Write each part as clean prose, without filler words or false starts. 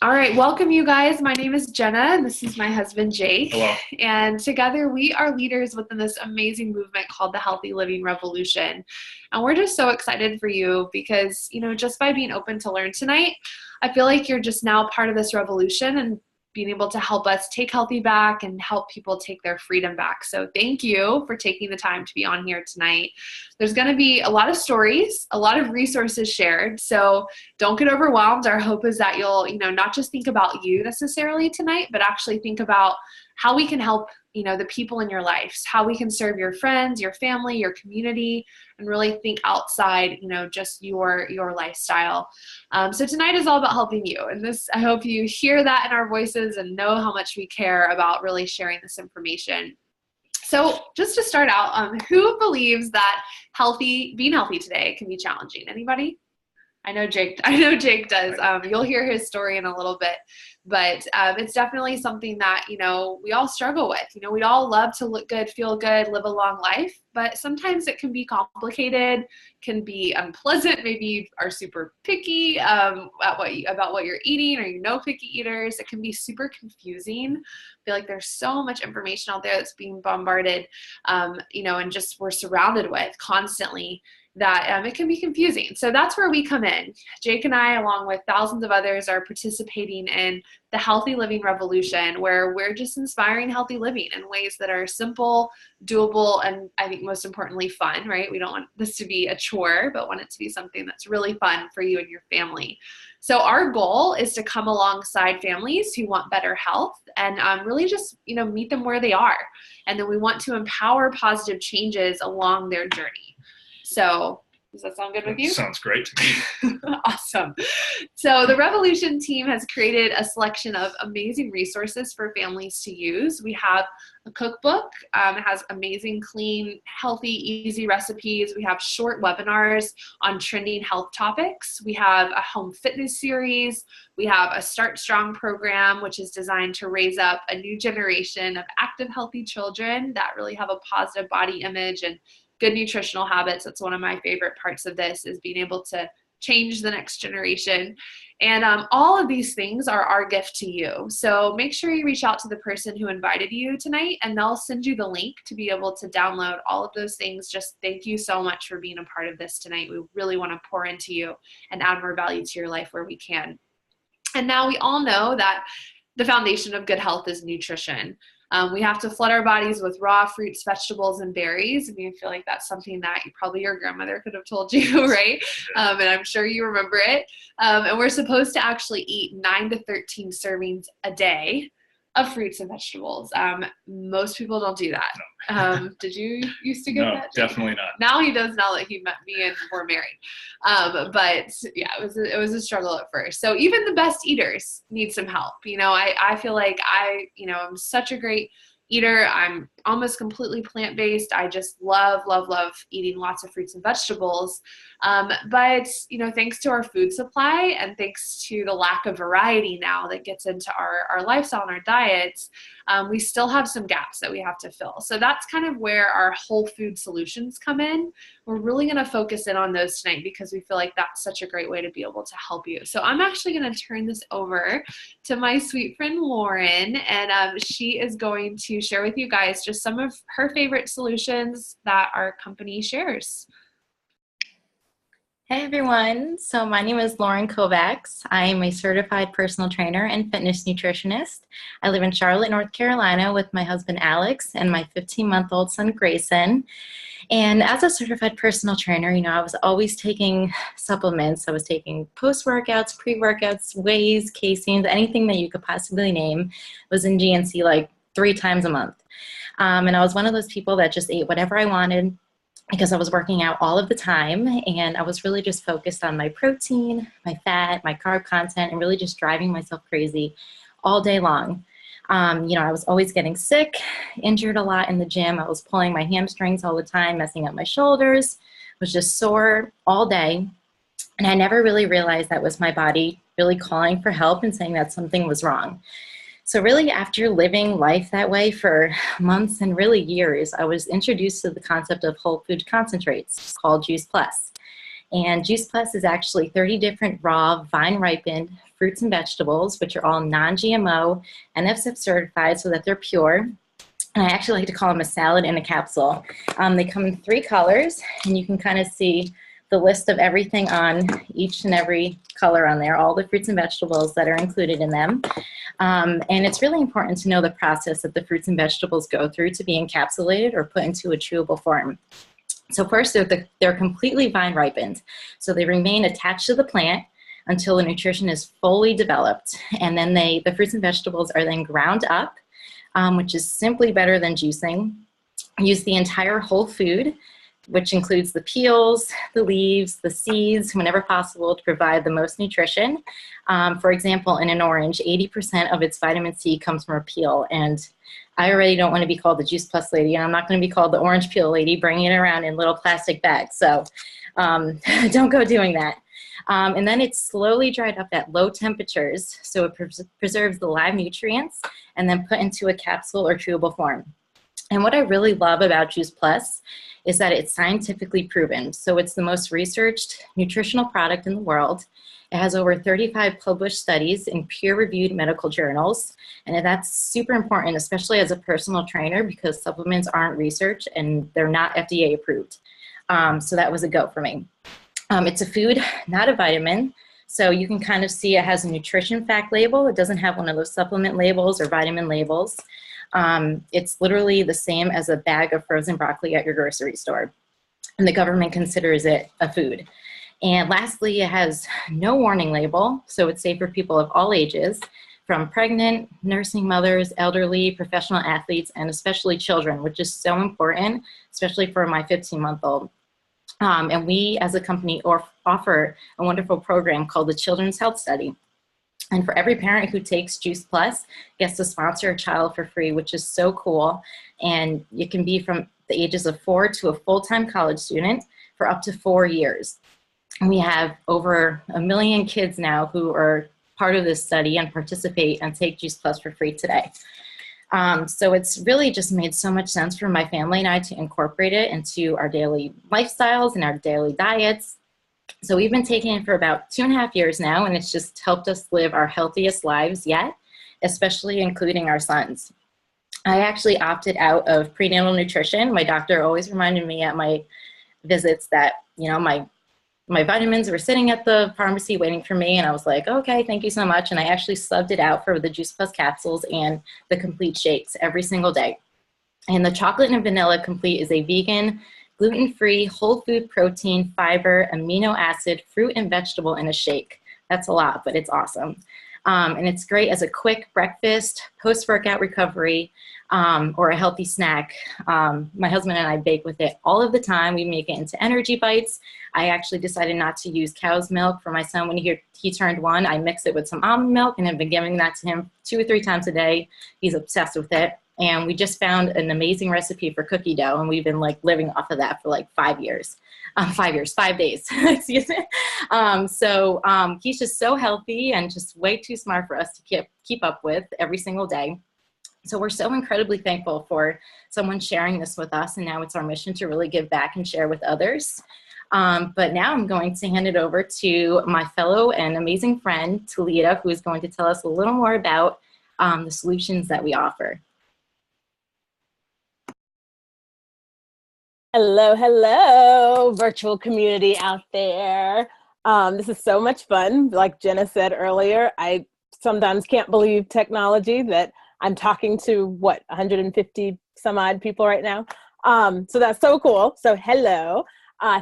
All right, welcome you guys. My name is Jenna, and this is my husband Jake. Hello. And together we are leaders within this amazing movement called the Healthy Living Revolution. And we're just so excited for you because, just by being open to learn tonight, I feel like you're just now part of this revolution and being able to help us take healthy back and help people take their freedom back. So thank you for taking the time to be on here tonight. There's going to be a lot of stories, a lot of resources shared. So don't get overwhelmed. Our hope is that you'll, not just think about you necessarily tonight, but actually think about how we can help, the people in your lives, how we can serve your friends, your family, your community, and really think outside, just your lifestyle. So tonight is all about helping you. And this, I hope you hear that in our voices and know how much we care about really sharing this information. So just to start out, who believes that being healthy today can be challenging? Anybody? I know Jake does. You'll hear his story in a little bit, but it's definitely something that, we all struggle with. We all love to look good, feel good, live a long life, but sometimes it can be complicated, can be unpleasant. Maybe you are super picky about what you're eating, or picky eaters. It can be super confusing. I feel like there's so much information out there that's being bombarded, and just we're surrounded with constantly, that it can be confusing. So that's where we come in. Jake and I, along with thousands of others, are participating in the Healthy Living Revolution, where we're just inspiring healthy living in ways that are simple, doable, and I think most importantly, fun, right? We don't want this to be a chore, but want it to be something that's really fun for you and your family. So our goal is to come alongside families who want better health and really just, meet them where they are. And then we want to empower positive changes along their journey. So does that sound good with you? Sounds great to me. Awesome. So the Revolution team has created a selection of amazing resources for families to use. We have a cookbook. It has amazing, clean, healthy, easy recipes. We have short webinars on trending health topics. We have a home fitness series. We have a Start Strong program, which is designed to raise up a new generation of active, healthy children that really have a positive body image and good nutritional habits. That's one of my favorite parts of this, is being able to change the next generation. And all of these things are our gift to you. So make sure you reach out to the person who invited you tonight, and they'll send you the link to be able to download all of those things. Just thank you so much for being a part of this tonight. We really want to pour into you and add more value to your life where we can. And now we all know that the foundation of good health is nutrition. We have to flood our bodies with raw fruits, vegetables, and berries. I feel like that's something that probably your grandmother could have told you, right? And I'm sure you remember it. And we're supposed to actually eat 9 to 13 servings a day of fruits and vegetables. Most people don't do that. No. Did you used to get No, that? definitely not. Now he does, now that he met me and we're married. But yeah, it was a struggle at first. So even the best eaters need some help. I feel like I'm such a great eater. I'm almost completely plant-based. I just love eating lots of fruits and vegetables. But thanks to our food supply and thanks to the lack of variety now that gets into our lifestyle and our diets, we still have some gaps that we have to fill. So that's kind of where our whole food solutions come in. We're really going to focus in on those tonight because we feel like that's such a great way to be able to help you. So I'm actually going to turn this over to my sweet friend Lauren, and she is going to share with you guys just some of her favorite solutions that our company shares. Hey everyone, so my name is Lauren Kovacs. I'm a certified personal trainer and fitness nutritionist. I live in Charlotte, North Carolina with my husband Alex and my 15-month-old son Grayson. And as a certified personal trainer, I was always taking supplements. I was taking post-workouts, pre-workouts, wheys, caseins, anything that you could possibly name was in GNC like 3 times a month. And I was one of those people that just ate whatever I wanted, because I was working out all of the time, and I was really just focused on my protein, my fat, my carb content, and really just driving myself crazy all day long. I was always getting sick, injured a lot in the gym. I was pulling my hamstrings all the time, messing up my shoulders, was just sore all day. And I never really realized that was my body really calling for help and saying that something was wrong. So really, after living life that way for months and really years, I was introduced to the concept of whole food concentrates called Juice Plus. And Juice Plus is actually 30 different raw, vine-ripened fruits and vegetables, which are all non-GMO, NSF certified so that they're pure. And I actually like to call them a salad in a capsule. They come in 3 colors, and you can kind of see the list of everything on each and every color on there, all the fruits and vegetables that are included in them. And it's really important to know the process that the fruits and vegetables go through to be encapsulated or put into a chewable form. So first, they're completely vine ripened. So they remain attached to the plant until the nutrition is fully developed. And then the fruits and vegetables are then ground up, which is simply better than juicing. Use the entire whole food, which includes the peels, the leaves, the seeds, whenever possible, to provide the most nutrition. For example, in an orange, 80% of its vitamin C comes from a peel. And I already don't want to be called the Juice Plus lady, and I'm not going to be called the orange peel lady, bringing it around in little plastic bags. So don't go doing that. And then it's slowly dried up at low temperatures, so it preserves the live nutrients, and then put into a capsule or chewable form. And what I really love about Juice Plus is that it's scientifically proven. So it's the most researched nutritional product in the world. It has over 35 published studies in peer-reviewed medical journals. And that's super important, especially as a personal trainer, because supplements aren't researched and they're not FDA approved. So that was a go for me. It's a food, not a vitamin. So you can kind of see it has a nutrition fact label. It doesn't have one of those supplement labels or vitamin labels. It's literally the same as a bag of frozen broccoli at your grocery store. And the government considers it a food. And lastly, it has no warning label. So it's safe for people of all ages, from pregnant, nursing mothers, elderly, professional athletes, and especially children, which is so important, especially for my 15-month-old. And we, as a company, offer a wonderful program called the Children's Health Study. And for every parent who takes Juice Plus, gets to sponsor a child for free, which is so cool. And it can be from the ages of 4 to a full-time college student for up to 4 years. And we have over 1 million kids now who are part of this study and participate and take Juice Plus for free today. So it's really just made so much sense for my family and I to incorporate it into our daily lifestyles and our daily diets. So we've been taking it for about 2.5 years now, and it's just helped us live our healthiest lives yet, especially including our sons. I actually opted out of prenatal nutrition. My doctor always reminded me at my visits that, you know, my vitamins were sitting at the pharmacy waiting for me, and I was like, okay, thank you so much. And I actually subbed it out for the Juice Plus capsules and the complete shakes every single day. And the chocolate and vanilla complete is a vegan, gluten-free, whole food protein, fiber, amino acid, fruit, and vegetable in a shake. That's a lot, but it's awesome. And it's great as a quick breakfast, post-workout recovery, or a healthy snack. My husband and I bake with it all of the time. We make it into energy bites. I actually decided not to use cow's milk for my son when he turned 1. I mix it with some almond milk and have been giving that to him 2 or 3 times a day. He's obsessed with it. And we just found an amazing recipe for cookie dough, and we've been like living off of that for like 5 years. 5 days, excuse me. So he's just so healthy and just way too smart for us to keep up with every single day. So we're so incredibly thankful for someone sharing this with us, and now it's our mission to really give back and share with others. But now I'm going to hand it over to my fellow and amazing friend, Talita, who is going to tell us a little more about the solutions that we offer. Hello, hello, virtual community out there. This is so much fun. Like Jenna said earlier, I sometimes can't believe technology that I'm talking to, 150 some odd people right now. So that's so cool. So hello.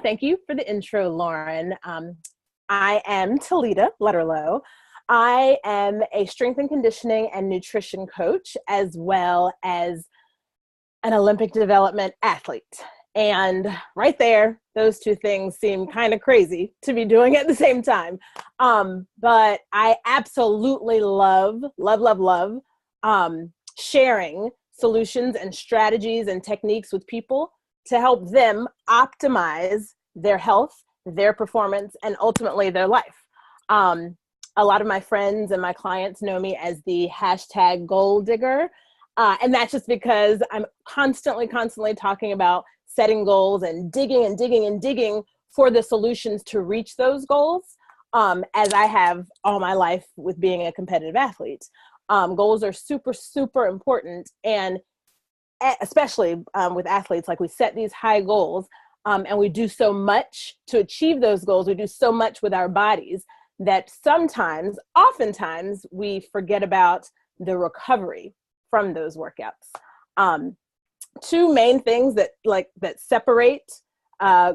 Thank you for the intro, Lauren. I am Talita Letterlow. I am a strength and conditioning and nutrition coach, as well as an Olympic development athlete. And right there, those two things seem kind of crazy to be doing at the same time. But I absolutely love sharing solutions and strategies and techniques with people to help them optimize their health, their performance, and ultimately their life. A lot of my friends and my clients know me as the hashtag goal digger. And that's just because I'm constantly talking about setting goals and digging for the solutions to reach those goals. as I have all my life with being a competitive athlete. Goals are super, super important. And especially with athletes, like we set these high goals and we do so much to achieve those goals. We do so much with our bodies that sometimes, oftentimes, we forget about the recovery from those workouts. Two main things that separate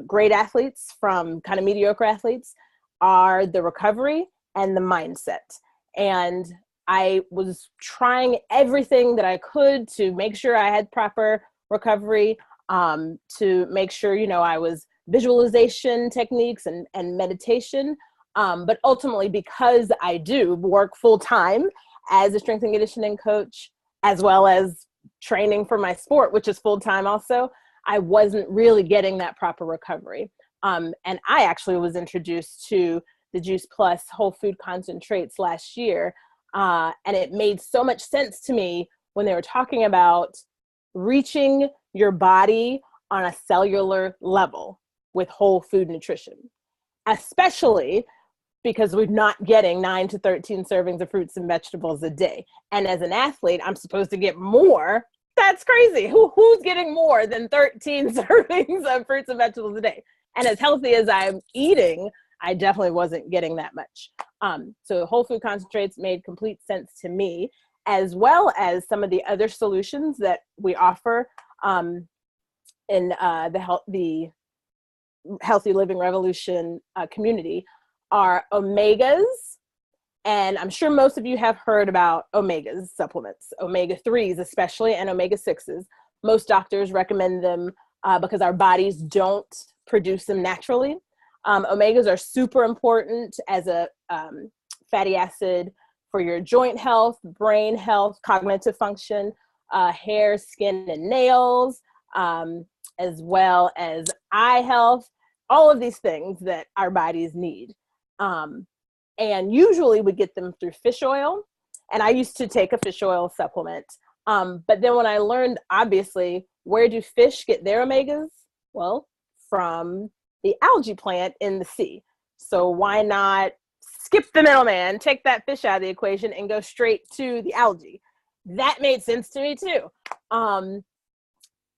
great athletes from kind of mediocre athletes are the recovery and the mindset. And I was trying everything that I could to make sure I had proper recovery, to make sure, I was visualization techniques and meditation. But ultimately, because I do work full time as a strength and conditioning coach, as well as training for my sport, which is full time also, I wasn't really getting that proper recovery. And I actually was introduced to the Juice Plus whole food concentrates last year. And it made so much sense to me when they were talking about reaching your body on a cellular level with whole food nutrition, especially because we're not getting 9 to 13 servings of fruits and vegetables a day. And as an athlete, I'm supposed to get more. That's crazy. Who's getting more than 13 servings of fruits and vegetables a day? And as healthy as I'm eating, I definitely wasn't getting that much. So whole food concentrates made complete sense to me, as well as some of the other solutions that we offer in the Healthy Living Revolution community are omegas. And I'm sure most of you have heard about omegas supplements, omega-3s especially, and omega-6s. Most doctors recommend them because our bodies don't produce them naturally. Omegas are super important as a fatty acid for your joint health, brain health, cognitive function, hair, skin, and nails, as well as eye health, all of these things that our bodies need. And usually we get them through fish oil. And I used to take a fish oil supplement. But then when I learned, obviously, where do fish get their omegas? Well, from the algae plant in the sea. So why not skip the middleman, take that fish out of the equation and go straight to the algae? That made sense to me too.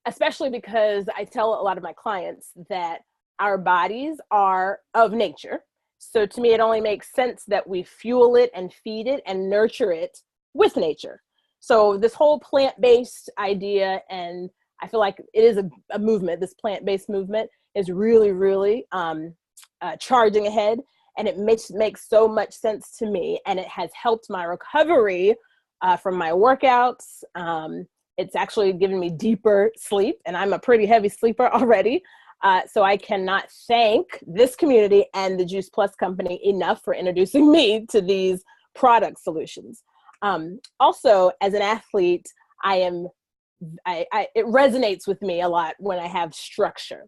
Especially because I tell a lot of my clients that our bodies are of nature. So to me, it only makes sense that we fuel it and feed it and nurture it with nature. So this whole plant-based idea, and I feel like it is a movement, this plant-based movement is really, really charging ahead. And it makes so much sense to me. And it has helped my recovery from my workouts. It's actually given me deeper sleep, and I'm a pretty heavy sleeper already. So I cannot thank this community and the Juice Plus company enough for introducing me to these product solutions. Also, as an athlete, it resonates with me a lot when I have structure.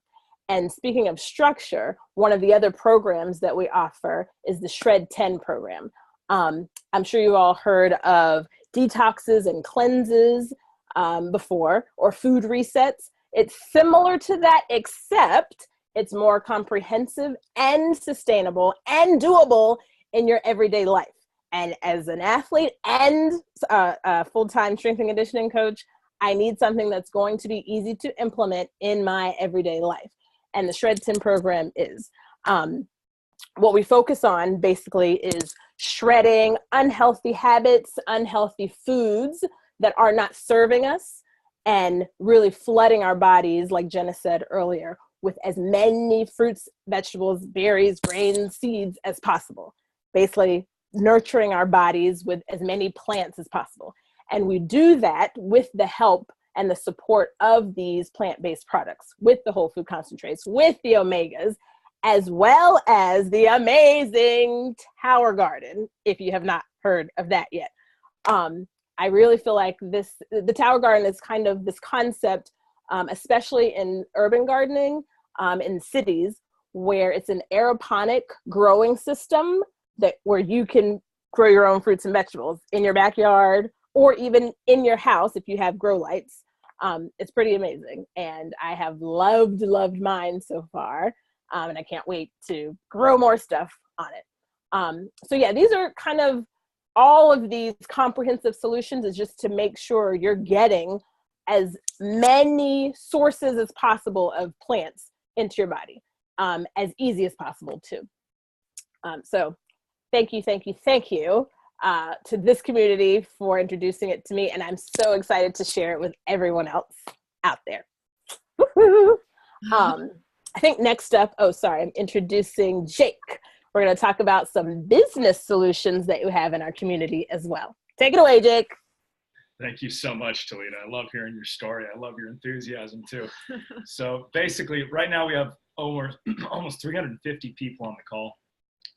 And speaking of structure, one of the other programs that we offer is the Shred 10 program. I'm sure you all heard of detoxes and cleanses before, or food resets. It's similar to that, except it's more comprehensive and sustainable and doable in your everyday life. And as an athlete and a full-time strength and conditioning coach, I need something that's going to be easy to implement in my everyday life. And the Shred 10 program is. What we focus on basically is shredding unhealthy habits, unhealthy foods that are not serving us, and really flooding our bodies, like Jenna said earlier, with as many fruits, vegetables, berries, grains, seeds as possible. Basically nurturing our bodies with as many plants as possible. And we do that with the help and the support of these plant-based products, with the whole food concentrates, with the omegas, as well as the amazing Tower Garden, if you have not heard of that yet. I really feel like the Tower Garden is kind of this concept, especially in urban gardening, in cities, where it's an aeroponic growing system where you can grow your own fruits and vegetables in your backyard, or even in your house if you have grow lights. It's pretty amazing. And I have loved mine so far. And I can't wait to grow more stuff on it. So yeah, these are kind of all of these comprehensive solutions is just to make sure you're getting as many sources as possible of plants into your body, as easy as possible too. So thank you to this community for introducing it to me, and I'm so excited to share it with everyone else out there. I think next up, I'm introducing Jake. We're going to talk about some business solutions that you have in our community as well. Take it away, Jake. Thank you so much, Talita. I love hearing your story. I love your enthusiasm too. So basically, right now we have almost 350 people on the call.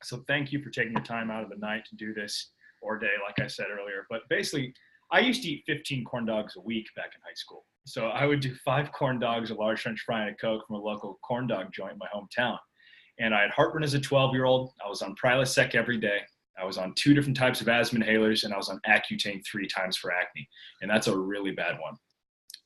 So thank you for taking your time out of the night to do this, or day, like I said earlier. But basically, I used to eat 15 corn dogs a week back in high school. So I would do 5 corn dogs, a large French fry, and a Coke from a local corn dog joint in my hometown. And I had heartburn as a 12-year-old. I was on Prilosec every day. I was on 2 different types of asthma inhalers, and I was on Accutane 3 times for acne. And that's a really bad one.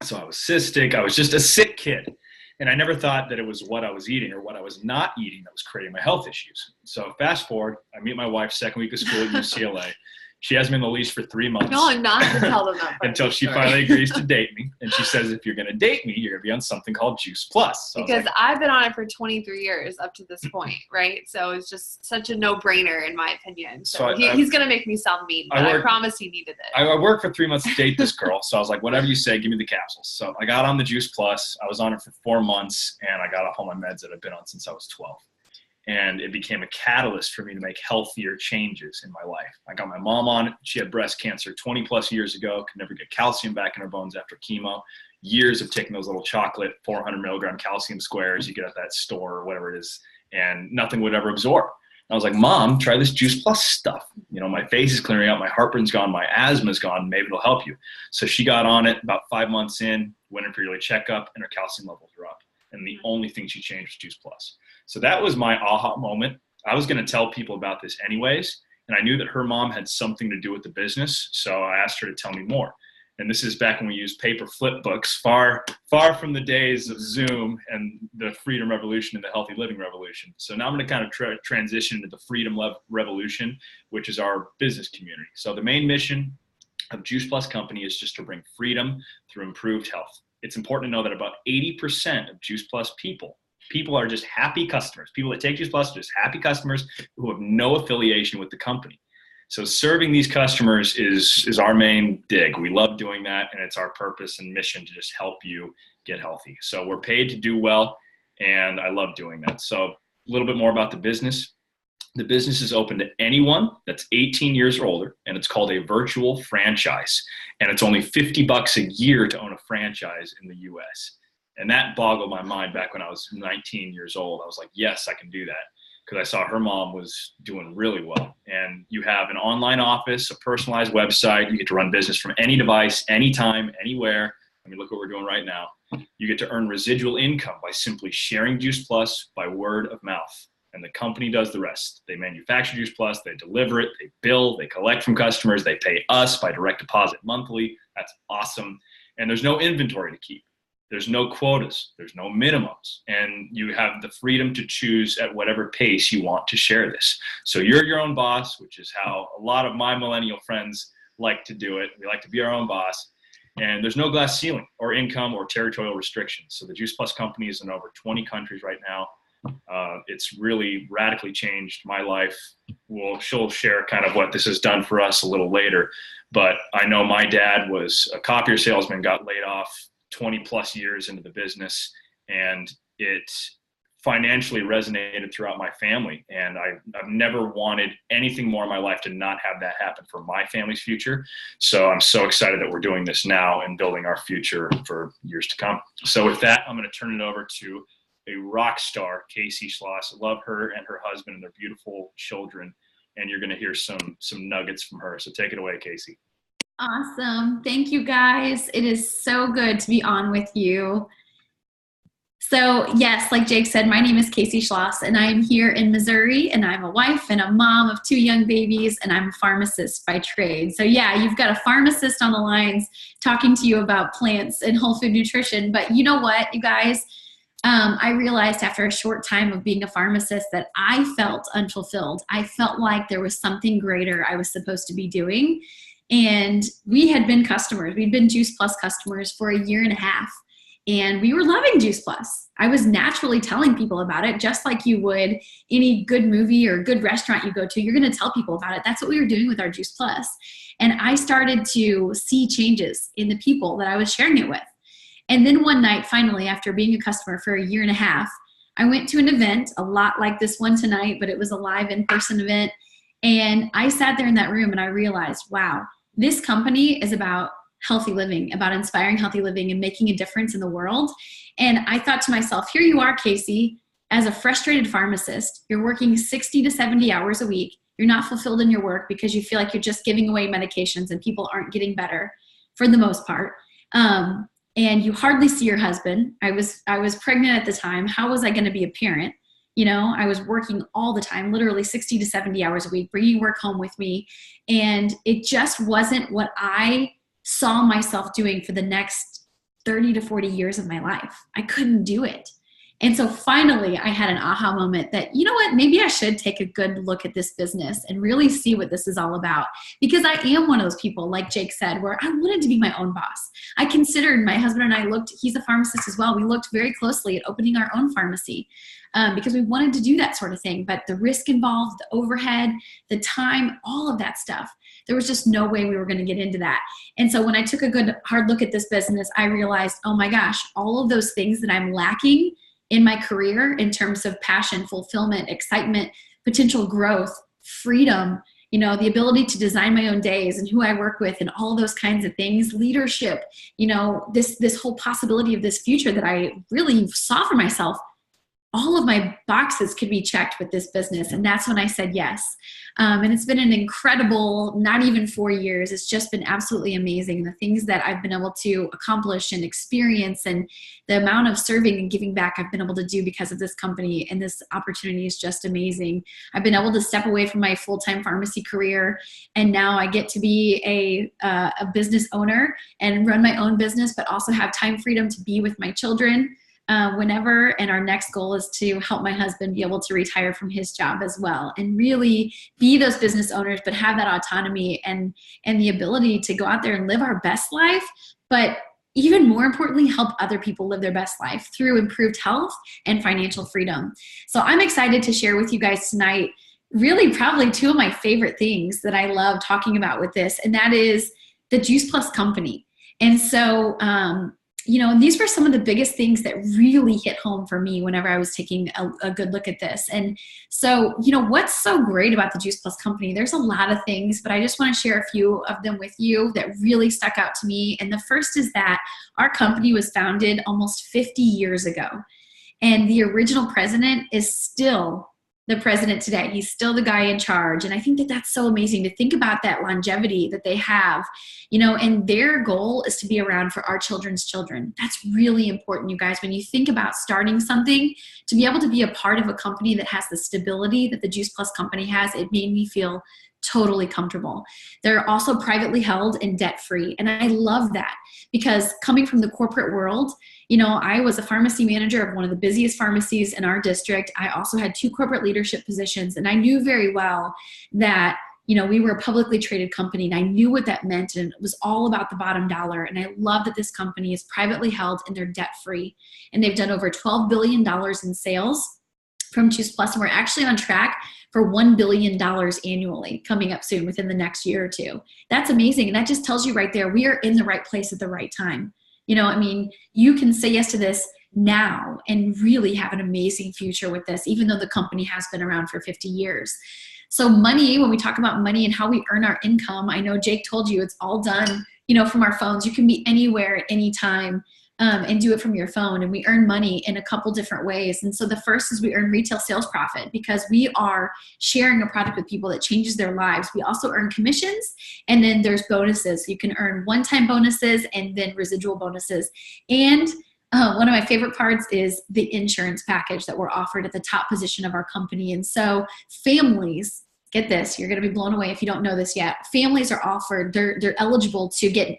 So I was cystic. I was just a sick kid. And I never thought that it was what I was eating or what I was not eating that was creating my health issues. So fast forward, I meet my wife second week of school at UCLA. She has me on the leash for 3 months. No, I'm not to tell them that. Until she finally agrees to date me. And she says, if you're going to date me, you're going to be on something called Juice Plus. So because I've been on it for 23 years up to this point, right? So it's just such a no-brainer in my opinion. So he's going to make me sound mean, but I promise he needed it. I worked for 3 months to date this girl. So I was like, whatever you say, give me the capsules. So I got on the Juice Plus. I was on it for 4 months, and I got off all my meds that I've been on since I was 12. And it became a catalyst for me to make healthier changes in my life. I got my mom on it. She had breast cancer 20 plus years ago, could never get calcium back in her bones after chemo. Years of taking those little chocolate 400 milligram calcium squares you get at that store or whatever it is, and nothing would ever absorb. And I was like, Mom, try this Juice Plus stuff. You know, my face is clearing out, my heartburn's gone, my asthma's gone, maybe it'll help you. So she got on it about 5 months in, went in for a yearly checkup, and her calcium levels were up. And the only thing she changed was Juice Plus. So that was my aha moment. I was going to tell people about this anyways, and I knew that her mom had something to do with the business, so I asked her to tell me more. And this is back when we used paper flip books, far from the days of Zoom and the freedom revolution and the healthy living revolution. So now I'm going to kind of transition into the freedom revolution, which is our business community. So the main mission of Juice Plus Company is just to bring freedom through improved health. It's important to know that about 80% of Juice Plus people are just happy customers. People that take Juice Plus are just happy customers who have no affiliation with the company. So serving these customers is our main dig. We love doing that, and it's our purpose and mission to just help you get healthy. So we're paid to do well, and I love doing that. So a little bit more about the business. The business is open to anyone that's 18 years or older, and it's called a virtual franchise. And it's only $50 a year to own a franchise in the US. And that boggled my mind back when I was 19 years old. I was like, yes, I can do that. Because I saw her mom was doing really well. And you have an online office, a personalized website. You get to run business from any device, anytime, anywhere. I mean, look what we're doing right now. You get to earn residual income by simply sharing Juice Plus by word of mouth. And the company does the rest. They manufacture Juice Plus, they deliver it, they bill, they collect from customers, they pay us by direct deposit monthly. That's awesome. And there's no inventory to keep. There's no quotas, there's no minimums, and you have the freedom to choose at whatever pace you want to share this. So you're your own boss, which is how a lot of my millennial friends like to do it. We like to be our own boss, and there's no glass ceiling or income or territorial restrictions. So the Juice Plus company is in over 20 countries right now. It's really radically changed my life. She'll share kind of what this has done for us a little later, but I know my dad was a copier salesman, got laid off 20 plus years into the business, and it financially resonated throughout my family. And I've never wanted anything more in my life to not have that happen for my family's future. So I'm so excited that we're doing this now and building our future for years to come. So with that, I'm going to turn it over to a rock star, Casey Schloss. I love her and her husband and their beautiful children. And you're going to hear some nuggets from her. So take it away, Casey. Awesome. Thank you, guys. It is so good to be on with you. So yes, like Jake said, my name is Casey Schloss, and I'm here in Missouri, and I'm a wife and a mom of 2 young babies, and I'm a pharmacist by trade. So yeah, you've got a pharmacist on the lines talking to you about plants and whole food nutrition. But you know what, you guys? I realized after a short time of being a pharmacist that I felt unfulfilled. I felt like there was something greater I was supposed to be doing. And we had been customers. We'd been Juice Plus customers for a year and a half. And we were loving Juice Plus. I was naturally telling people about it, just like you would any good movie or good restaurant you go to. You're going to tell people about it. That's what we were doing with our Juice Plus. And I started to see changes in the people that I was sharing it with. And then one night, finally, after being a customer for a year and a half, I went to an event, a lot like this one tonight, but it was a live in-person event. And I sat there in that room and I realized, wow, this company is about healthy living, about inspiring healthy living and making a difference in the world. And I thought to myself, here you are, Casey, as a frustrated pharmacist. You're working 60 to 70 hours a week. You're not fulfilled in your work because you feel like you're just giving away medications and people aren't getting better for the most part. And you hardly see your husband. I was pregnant at the time. How was I going to be a parent? You know, I was working all the time, literally 60 to 70 hours a week, bringing work home with me. And it just wasn't what I saw myself doing for the next 30 to 40 years of my life. I couldn't do it. And so finally I had an aha moment that, you know what, maybe I should take a good look at this business and really see what this is all about. Because I am one of those people, like Jake said, where I wanted to be my own boss. I considered, my husband and I looked, he's a pharmacist as well. We looked very closely at opening our own pharmacy because we wanted to do that sort of thing. But the risk involved, the overhead, the time, all of that stuff, there was just no way we were going to get into that. And so when I took a good hard look at this business, I realized, oh my gosh, all of those things that I'm lacking in my career in terms of passion, fulfillment, excitement, potential growth, freedom, you know, the ability to design my own days and who I work with and all those kinds of things, leadership, you know, this whole possibility of this future that I really saw for myself, all of my boxes could be checked with this business. And that's when I said yes. And it's been an incredible, not even 4 years. It's just been absolutely amazing. The things that I've been able to accomplish and experience and the amount of serving and giving back I've been able to do because of this company and this opportunity is just amazing. I've been able to step away from my full-time pharmacy career. And now I get to be a business owner and run my own business, but also have time freedom to be with my children whenever. And our next goal is to help my husband be able to retire from his job as well and really be those business owners, but have that autonomy and the ability to go out there and live our best life, but even more importantly, help other people live their best life through improved health and financial freedom. So I'm excited to share with you guys tonight, really probably two of my favorite things that I love talking about with this, and that is the Juice Plus company. And so, you know, these were some of the biggest things that really hit home for me whenever I was taking a good look at this. And so, you know, what's so great about the Juice Plus company? There's a lot of things, but I just want to share a few of them with you that really stuck out to me. And the first is that our company was founded almost 50 years ago. And the original president is still the president today. He's still the guy in charge. And I think that that's so amazing to think about that longevity that they have, you know, and their goal is to be around for our children's children. That's really important, you guys. When you think about starting something, to be able to be a part of a company that has the stability that the Juice Plus company has, it made me feel totally comfortable. They're also privately held and debt-free. And I love that because coming from the corporate world, you know, I was a pharmacy manager of one of the busiest pharmacies in our district. I also had 2 corporate leadership positions, and I knew very well that, you know, we were a publicly traded company, and I knew what that meant, and it was all about the bottom dollar. And I love that this company is privately held and they're debt-free, and they've done over $12 billion in sales from Juice Plus, and we're actually on track for $1 billion annually coming up soon within the next year or 2. That's amazing, and that just tells you right there, we are in the right place at the right time. You know, I mean, you can say yes to this now and really have an amazing future with this, even though the company has been around for 50 years. So money, when we talk about money and how we earn our income, I know Jake told you it's all done, you know, from our phones. You can be anywhere at any time and do it from your phone. And we earn money in a couple different ways. And so the first is we earn retail sales profit because we are sharing a product with people that changes their lives. We also earn commissions, and then there's bonuses. You can earn one-time bonuses and then residual bonuses. And one of my favorite parts is the insurance package that we're offered at the top position of our company. And so families, get this, you're going to be blown away if you don't know this yet. Families are offered, they're eligible to get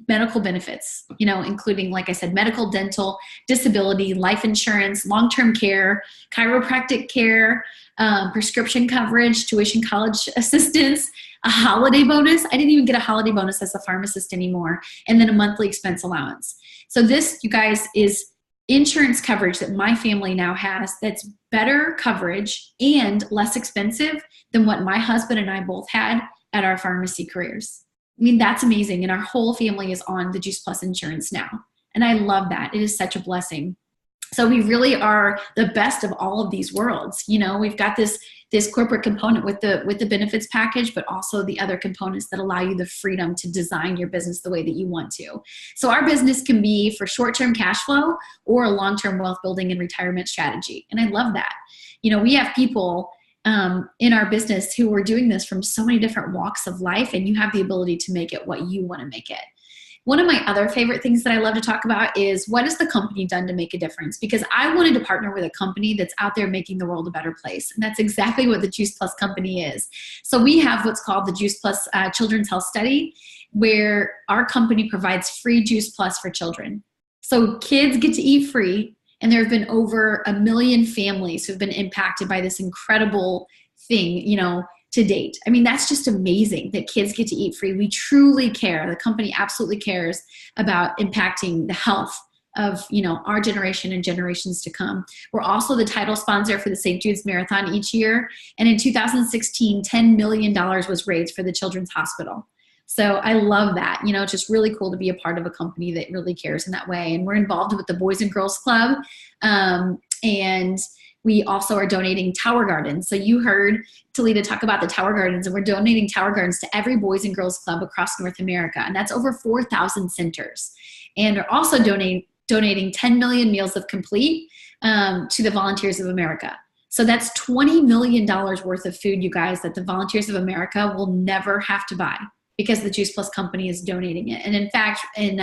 medical benefits, including, like I said, medical, dental, disability, life insurance, long-term care, chiropractic care, prescription coverage, tuition college assistance, a holiday bonus. I didn't even get a holiday bonus as a pharmacist anymore. And then a monthly expense allowance. So this, you guys, is insurance coverage that my family now has that's better coverage and less expensive than what my husband and I both had at our pharmacy careers. I mean, that's amazing. And our whole family is on the Juice Plus insurance now. And I love that. It is such a blessing. So we really are the best of all of these worlds. We've got this corporate component with the benefits package, but also the other components that allow you the freedom to design your business the way that you want to. So our business can be for short-term cash flow or a long-term wealth building and retirement strategy. And I love that. We have people in our business who are doing this from so many different walks of life, and you have the ability to make it what you want to make it. One of my other favorite things that I love to talk about is what has the company done to make a difference? Because I wanted to partner with a company that's out there making the world a better place. And that's exactly what the Juice Plus company is. So we have what's called the Juice Plus Children's Health Study, where our company provides free Juice Plus for children. So kids get to eat free. And there have been over 1 million families who've been impacted by this incredible thing, to date. I mean, that's just amazing that kids get to eat free. We truly care. The company absolutely cares about impacting the health of, our generation and generations to come. We're also the title sponsor for the St. Jude's Marathon each year. And in 2016, $10 million was raised for the Children's Hospital. So I love that. It's just really cool to be a part of a company that really cares in that way. And we're involved with the Boys and Girls Club. And we also are donating Tower Gardens. So you heard Talita talk about the Tower Gardens, and we're donating Tower Gardens to every Boys and Girls Club across North America. And that's over 4,000 centers. And we're also donating 10 million meals of complete to the Volunteers of America. So that's $20 million worth of food, you guys, that the Volunteers of America will never have to buy, because the Juice Plus company is donating it. And in fact, in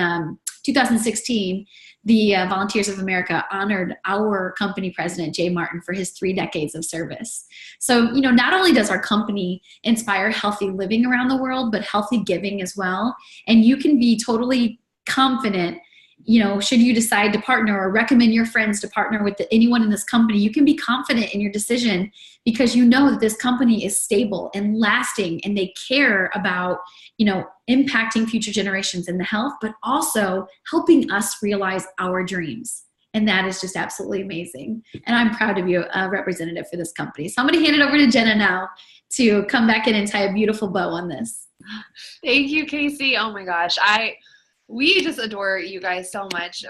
2016, the Volunteers of America honored our company president, Jay Martin, for his 3 decades of service. So, not only does our company inspire healthy living around the world, but healthy giving as well. And you can be totally confident, should you decide to partner or recommend your friends to partner with anyone in this company, you can be confident in your decision, because that this company is stable and lasting, and they care about, impacting future generations in the health, but also helping us realize our dreams. And that is just absolutely amazing. And I'm proud to be a representative for this company. So I'm going to hand it over to Jenna now to come back in and tie a beautiful bow on this. Thank you, Casey. Oh my gosh. We just adore you guys so much.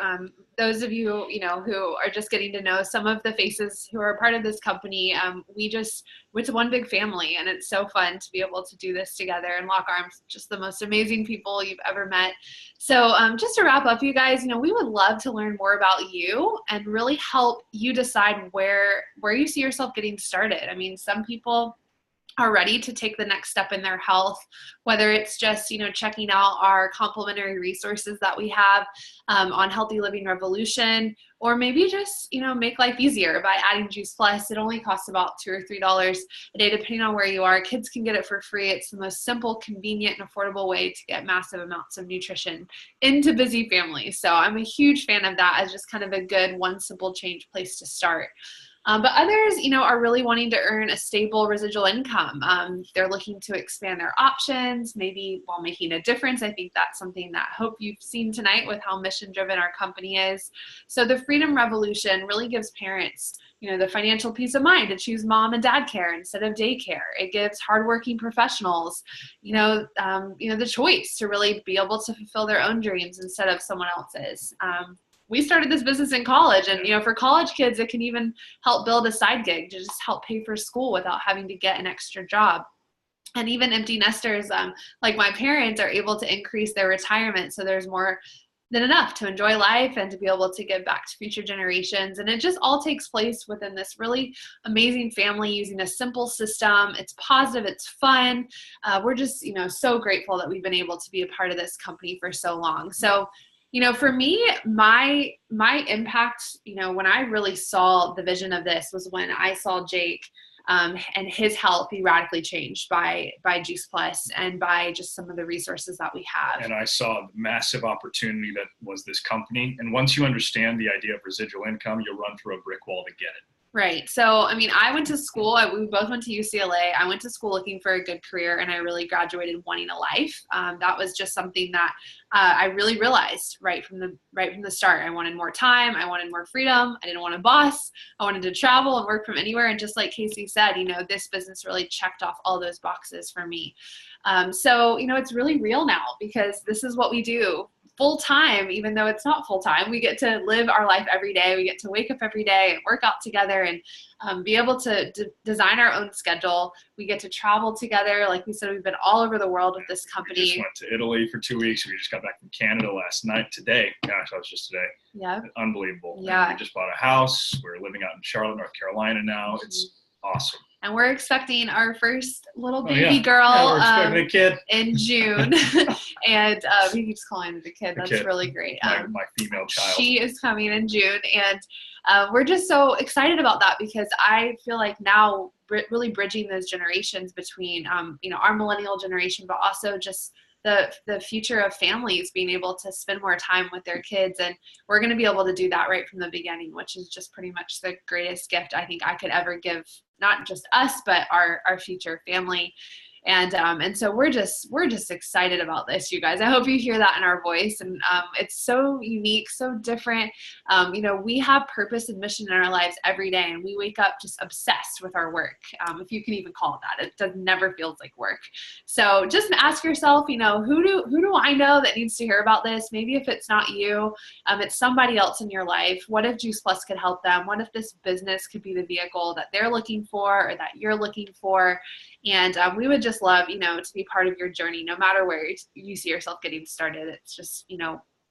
Those of you, who are just getting to know some of the faces who are part of this company, it's one big family, and it's so fun to be able to do this together and lock arms. Just the most amazing people you've ever met. So just to wrap up, you guys, we would love to learn more about you and really help you decide where you see yourself getting started. I mean, some people are ready to take the next step in their health, whether it's just, checking out our complimentary resources that we have on Healthy Living Revolution, or maybe just, make life easier by adding Juice Plus. It only costs about $2 or $3 a day, depending on where you are. Kids can get it for free. It's the most simple, convenient, and affordable way to get massive amounts of nutrition into busy families. So I'm a huge fan of that as just kind of a good one simple change place to start. But others, are really wanting to earn a stable residual income. They're looking to expand their options, maybe while making a difference. I think that's something that I hope you've seen tonight with how mission-driven our company is. So the Freedom Revolution really gives parents, the financial peace of mind to choose mom and dad care instead of daycare. It gives hardworking professionals, the choice to really be able to fulfill their own dreams instead of someone else's. We started this business in college, and for college kids, it can even help build a side gig to just help pay for school without having to get an extra job. And even empty nesters, like my parents, are able to increase their retirement, so there's more than enough to enjoy life and to be able to give back to future generations. And it just all takes place within this really amazing family using a simple system. It's positive, it's fun. We're just, so grateful that we've been able to be a part of this company for so long. So, for me, my impact, when I really saw the vision of this was when I saw Jake and his health be radically changed by Juice Plus and by just some of the resources that we have. And I saw the massive opportunity that was this company. And once you understand the idea of residual income, you'll run through a brick wall to get it. Right. So, I mean, I went to school, we both went to UCLA. I went to school looking for a good career, and I really graduated wanting a life. That was just something that I really realized right from the start. I wanted more time. I wanted more freedom. I didn't want a boss. I wanted to travel and work from anywhere. And just like Casey said, this business really checked off all those boxes for me. So, it's really real now because this is what we do full time, even though it's not full time. We get to live our life every day. We get to wake up every day and work out together and be able to design our own schedule. We get to travel together. Like we said, we've been all over the world with this company. We just went to Italy for 2 weeks. We just got back from Canada today. Gosh, that was just today. Yeah. Unbelievable. Yeah. And we just bought a house. We're living out in Charlotte, North Carolina now. It's awesome. And we're expecting our first little baby girl we're expecting a kid in June. And he keeps calling it a kid. That's really great. My female child. She is coming in June. And we're just so excited about that because I feel like now really bridging those generations between, our millennial generation, but also just the future of families being able to spend more time with their kids. And we're going to be able to do that right from the beginning, which is just pretty much the greatest gift I think I could ever give, not just us, but our future family. And so we're just excited about this, you guys. I hope you hear that in our voice. And it's so unique, so different. We have purpose and mission in our lives every day, and we wake up just obsessed with our work, if you can even call it that. It never feels like work. So just ask yourself, who do I know that needs to hear about this? Maybe if it's not you, it's somebody else in your life. What if Juice Plus could help them? What if this business could be the vehicle that they're looking for or that you're looking for? And we would just love, to be part of your journey, no matter where you see yourself getting started. It's just,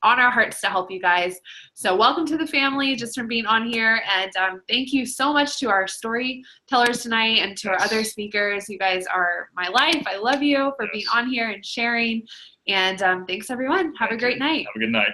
on our hearts to help you guys. So welcome to the family just from being on here. And thank you so much to our storytellers tonight and to our other speakers. You guys are my life. I love you for being on here and sharing. And thanks, everyone. Have a great night. Have a good night.